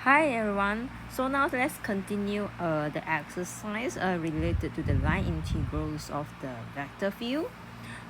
Hi everyone. So now let's continue the exercise related to the line integrals of the vector field.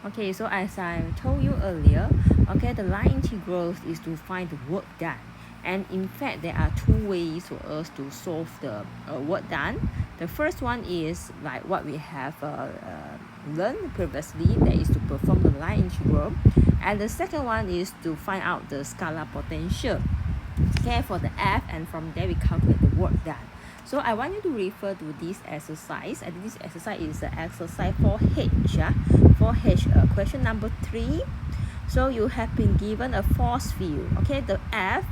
Okay, so as I told you earlier, okay, the line integrals is to find the work done. And in fact, there are two ways for us to solve the work done. The first one is like what we have learned previously, that is to perform the line integral. And the second one is to find out the scalar potential, okay, for the f, and from there we calculate the work done. So I want you to refer to this exercise. I think this exercise is exercise 4H. 4H, question number 3. So you have been given a force field. Okay, the f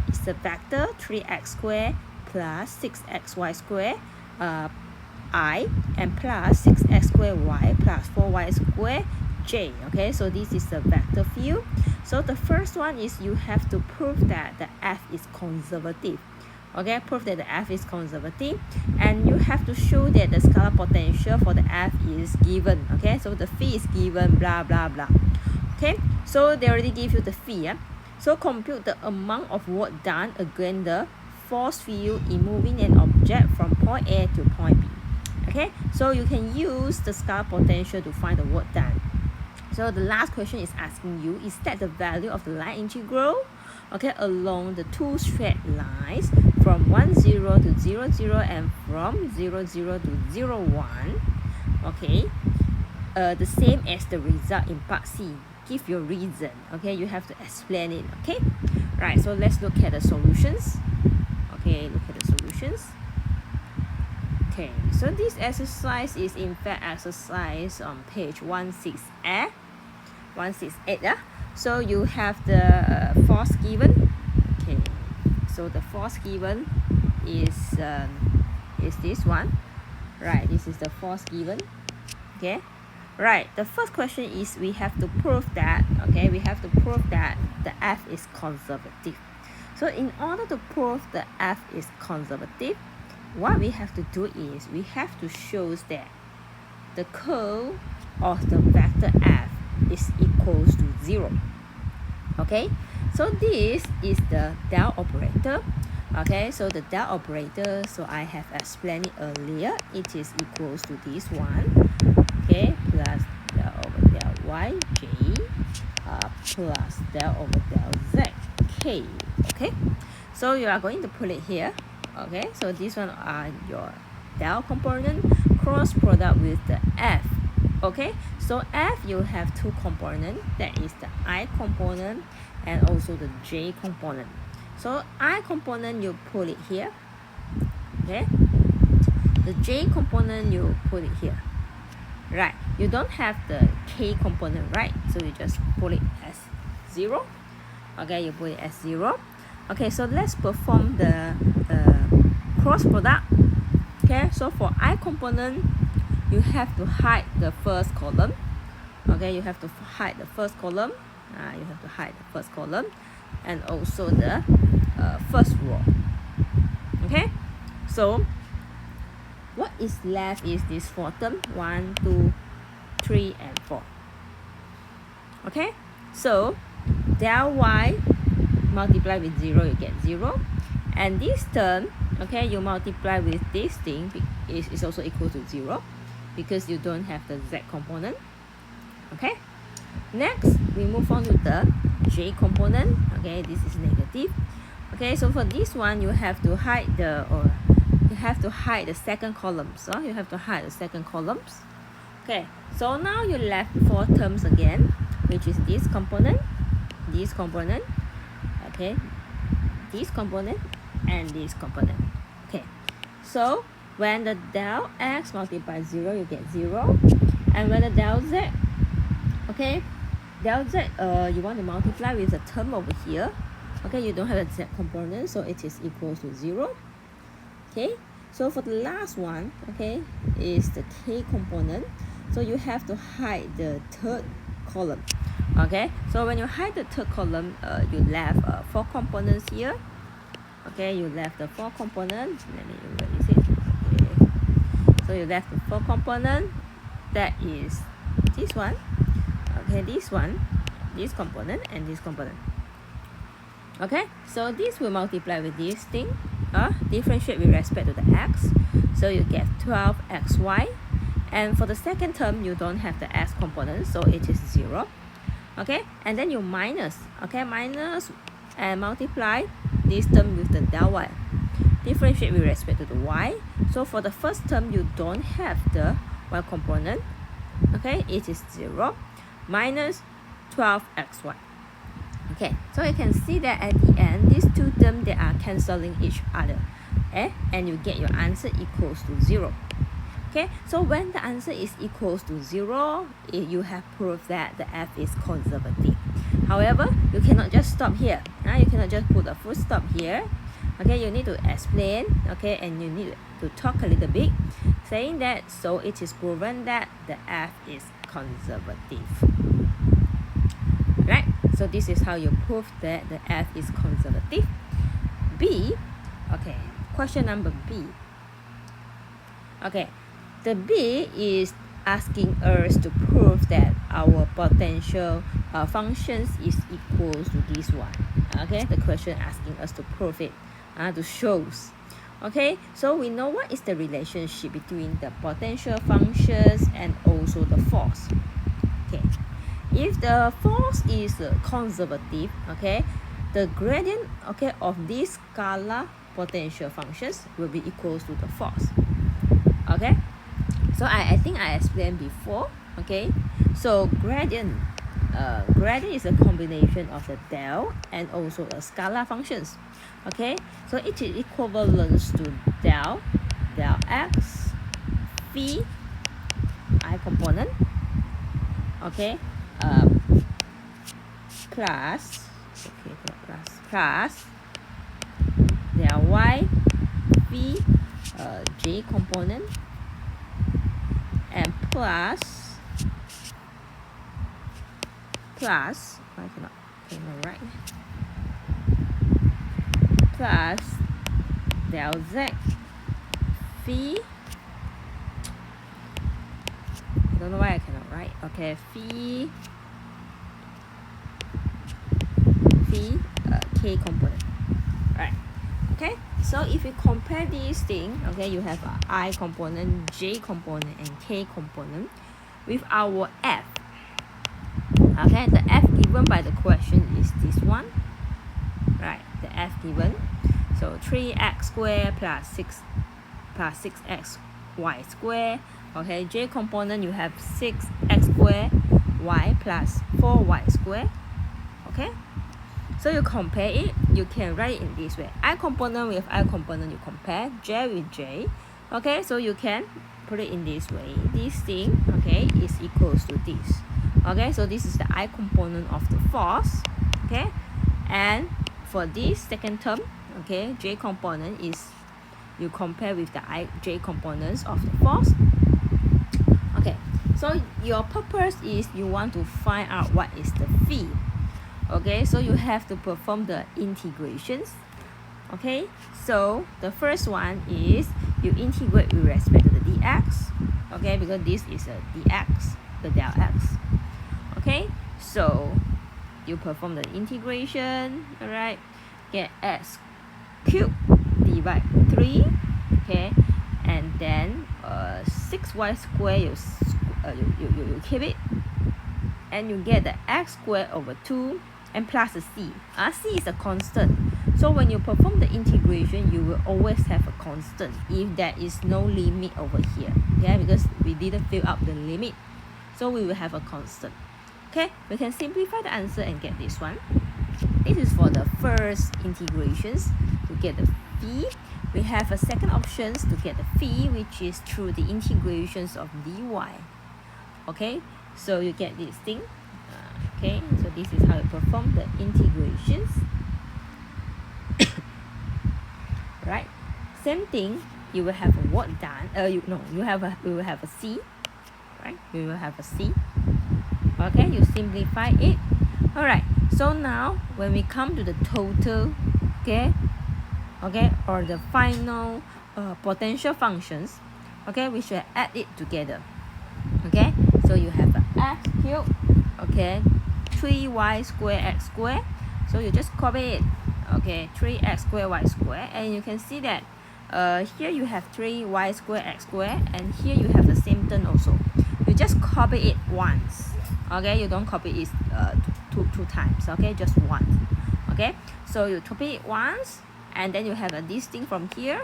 is the vector 3x squared plus 6xy squared I, and plus 6x squared y plus 4y squared j. Okay, so this is the vector field. So the first one is you have to prove that the f is conservative. Okay, prove that the f is conservative, and you have to show that the scalar potential for the f is given. Okay, so the phi is given, blah blah blah. Okay, so they already give you the phi. So compute the amount of work done against the force field in moving an object from point A to point B. Okay, so you can use the scalar potential to find the work done. So the last question is asking you, is that the value of the line integral, okay, along the two straight lines from 1 0 to 0 0 and from 0 0 to 0 1, okay, the same as the result in part C. Give your reason. Okay, you have to explain it. Okay, right, so let's look at the solutions. Okay, look at the solutions. Okay, so this exercise is in fact exercise on page 168. So you have the force given. Okay, so the force given is this one. Right, this is the force given. Okay, right, the first question is we have to prove that, okay, we have to prove that the f is conservative. So in order to prove the f is conservative, what we have to do is we have to show that the curl of the vector f is equals to 0. Okay, so this is the del operator. Okay, so the del operator, so I have explained it earlier, it is equals to this one, okay, plus del over del y j plus del over del z k. Okay, so you are going to put it here. Okay, so this one are your del component cross product with the f. Okay, so f you have two components, that is the I component and also the j component. So I component you put it here. Okay, the j component you put it here. Right, you don't have the k component, right? So you just put it as 0. Okay, you put it as 0. Okay, so let's perform the cross product. Okay, so for I component, you have to hide the first column. Okay, you have to hide the first column. You have to hide the first column and also the first row. Okay, so what is left is this 4 term, 1 2 3 and 4. Okay, so del y multiply with 0, you get 0, and this term, okay, you multiply with this thing is also equal to 0 because you don't have the z component. Okay, next we move on to the j component. Okay, this is negative. Okay, so for this one you have to hide the second column. So you have to hide the second columns. Okay, so now you left 4 terms again, which is this component, okay, this component and this component. Okay, so when the del x multiplies 0, you get 0, and when the del z, okay, del z you want to multiply with the term over here. Okay, you don't have a z component, so it is equal to 0. Okay, so for the last one, okay, is the k component. So you have to hide the third column. Okay, so when you hide the third column, you left 4 components here. Okay, you left the 4 components. Let me erase it. Okay, so you left the 4 component. That is this one. Okay, this one, this component and this component. Okay, so this will multiply with this thing. differentiate with respect to the x, so you get 12xy. And for the second term, you don't have the x component, so it is 0. Okay, and then you minus, okay, minus and multiply this term with the del y. Differentiate with respect to the y. So for the first term, you don't have the y component. Okay, it is 0 minus 12xy. Okay, so you can see that at the end, these two terms, they are cancelling each other. And you get your answer equals to 0. Okay, so when the answer is equals to 0, you have proved that the f is conservative. However, you cannot just stop here. You cannot just put a full stop here. Okay, you need to explain, okay, and you need to talk a little bit, saying that so it is proven that the f is conservative. Right? So this is how you prove that the f is conservative. B, okay, question number B. Okay, the B is asking us to prove that our potential functions is equals to this one. Okay, the question asking us to prove it, to show. Okay, so we know what is the relationship between the potential functions and also the force. Okay, if the force is conservative, okay, the gradient, okay, of this scalar potential functions will be equals to the force. Okay, so I think I explained before. Okay, so gradient is a combination of the del and also the scalar functions. Okay, so it is equivalent to del x phi I component, okay, plus del y phi j component, and plus I cannot right, plus del z phi, I don't know why I cannot write, okay, phi k component. Right, okay, so if you compare these things, okay, you have a I component, j component, and k component with our f. Okay, the f given by the question is this one, right? The f given, so 3x squared plus 6x y squared. Okay, j component, you have 6x squared y plus 4y squared. Okay, so you compare it, you can write it in this way. I component with I component, you compare j with j. Okay, so you can put it in this way. This thing, okay, is equals to this. Okay, so this is the I component of the force. Okay, and for this second term, okay, j component is you compare with the j components of the force. Okay, so your purpose is you want to find out what is the phi. Okay, so you have to perform the integrations. Okay, so the first one is you integrate with respect to the dx. Okay, because this is a dx, the del x. Okay, so you perform the integration. All right, get x cubed divide 3. Okay, and then 6y squared, you keep it, and you get the x squared over 2 and plus the c. C is a constant, so when you perform the integration, you will always have a constant if there is no limit over here. Okay, because we didn't fill up the limit, so we will have a constant. Okay, we can simplify the answer and get this one. This is for the first integrations to get the phi. We have a second options to get the phi, which is through the integrations of dy. Okay, so you get this thing. Okay, so this is how you perform the integrations. Right, same thing, you will have a work done. We will have a c. Right, we will have a c. Okay, you simplify it. All right, so now when we come to the total, okay, or the final potential functions, okay, we should add it together. Okay, so you have a x cubed, okay, 3y squared x squared, so you just copy it. okay, 3x squared y squared, and you can see that here you have 3y squared x squared, and here you have the same term also. You just copy it once, okay? You don't copy it two times, okay? Just once, okay? So you copy it once, and then you have this thing from here,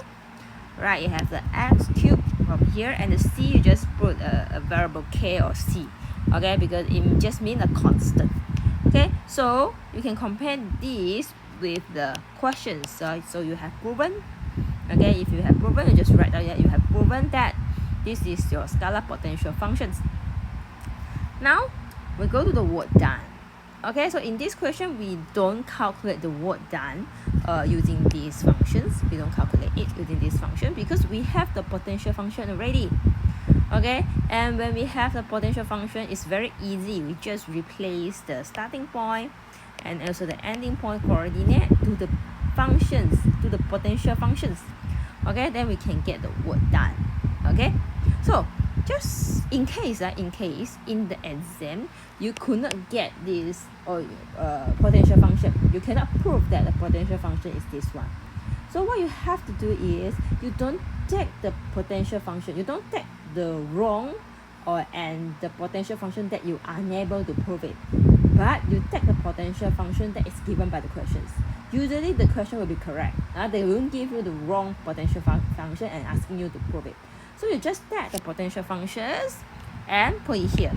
right? You have the x cubed from here, and the c you just put a variable k or c, okay? Because it just means a constant, okay? So you can compare this with the questions. So you have proven, okay? If you have proven, you just write down that you have proven that this is your scalar potential functions. Now we go to the work done. Okay, so in this question we don't calculate the work done using these functions. We don't calculate it using this function because we have the potential function already. Okay, and when we have the potential function, it's very easy. We just replace the starting point and also the ending point coordinate to the functions, to the potential functions. Okay, then we can get the work done. Okay, so just in case in the exam you could not get this or potential function, you cannot prove that the potential function is this one. So what you have to do is you don't take the potential function, you don't take the wrong and the potential function that you are unable to prove it, but you take the potential function that is given by the questions. Usually the question will be correct. They won't give you the wrong potential function and asking you to prove it. So you just take the potential functions and put it here,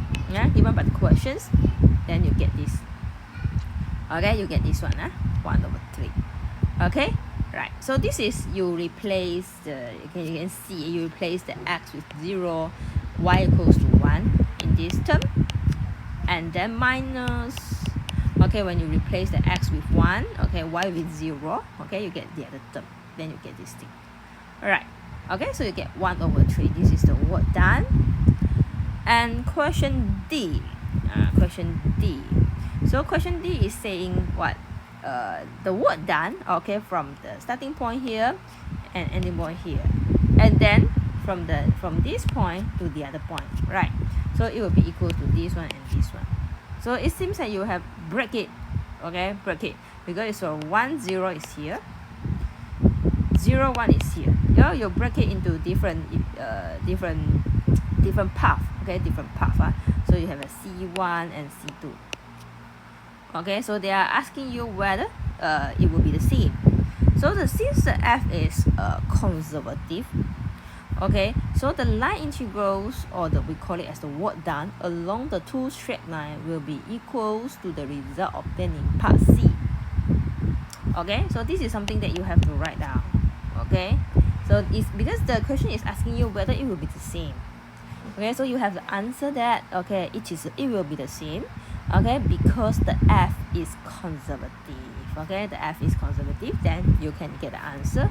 given by the questions, then you get this. Okay, you get this one, 1/3. Okay, right. So this is you replace the, you can see you replace the x with 0, y equals to 1 in this term, and then minus, okay, when you replace the x with 1, okay, y with 0, okay, you get the other term, then you get this thing. Alright, okay, so you get 1/3. This is the work done. And question D. So question D is saying what? The work done, okay, from the starting point here and ending point here, and then from this point to the other point, right? So it will be equal to this one and this one. So it seems that you have break it, okay, break it, because so 1 0 is here, 0 1 is here. You break it into different path, okay, different path. So you have a C1 and C2. Okay, so they are asking you whether it will be the same. So since the f is conservative, okay, so the line integrals, or we call it as the work done, along the two straight line will be equals to the result obtained in part C. Okay, so this is something that you have to write down. Okay, so it's because the question is asking you whether it will be the same. Okay, so you have to answer that, okay, it will be the same, okay, because the f is conservative. Okay, the f is conservative, then you can get the answer,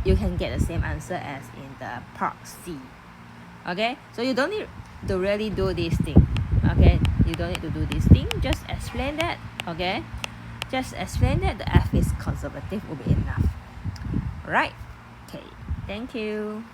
you can get the same answer as in the part C. Okay, so you don't need to really do this thing. Okay, you don't need to do this thing, just explain that. Okay, just explain that the f is conservative will be enough. Right, okay, thank you.